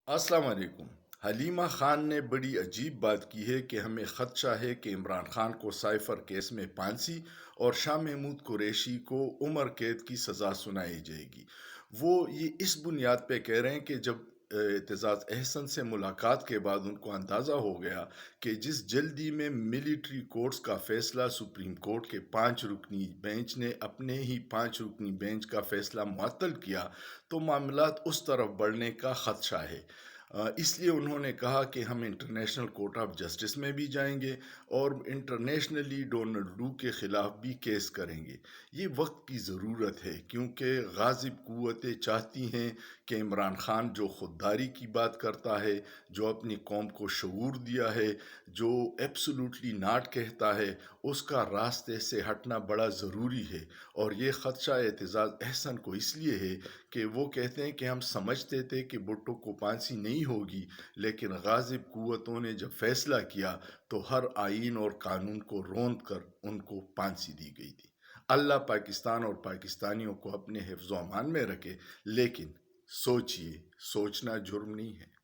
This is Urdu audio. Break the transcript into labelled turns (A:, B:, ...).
A: السلام علیکم۔ حلیمہ خان نے بڑی عجیب بات کی ہے کہ ہمیں خدشہ ہے کہ عمران خان کو سائفر کیس میں پھانسی اور شاہ محمود قریشی کو عمر قید کی سزا سنائی جائے گی۔ وہ یہ اس بنیاد پہ کہہ رہے ہیں کہ جب اعتزاز احسن سے ملاقات کے بعد ان کو اندازہ ہو گیا کہ جس جلدی میں ملٹری کورٹس کا فیصلہ سپریم کورٹ کے 5 رکنی بینچ نے اپنے ہی 5 رکنی بینچ کا فیصلہ معطل کیا، تو معاملات اس طرف بڑھنے کا خدشہ ہے۔ اس لیے انہوں نے کہا کہ ہم انٹرنیشنل کورٹ آف جسٹس میں بھی جائیں گے اور انٹرنیشنلی ڈونلڈ لو کے خلاف بھی کیس کریں گے۔ یہ وقت کی ضرورت ہے کیونکہ غاصب قوتیں چاہتی ہیں کہ عمران خان جو خودداری کی بات کرتا ہے، جو اپنی قوم کو شعور دیا ہے، جو ایبسولوٹلی ناٹ کہتا ہے، اس کا راستے سے ہٹنا بڑا ضروری ہے۔ اور یہ خدشہ اعتزاز احسن کو اس لیے ہے کہ وہ کہتے ہیں کہ ہم سمجھتے تھے کہ بھٹو کو پھانسی نہیں ہوگی، لیکن غاصب قوتوں نے جب فیصلہ کیا تو ہر آئین اور قانون کو روند کر ان کو پھانسی دی گئی تھی۔ اللہ پاکستان اور پاکستانیوں کو اپنے حفظ و امان میں رکھے، لیکن سوچئے، سوچنا جرم نہیں ہے۔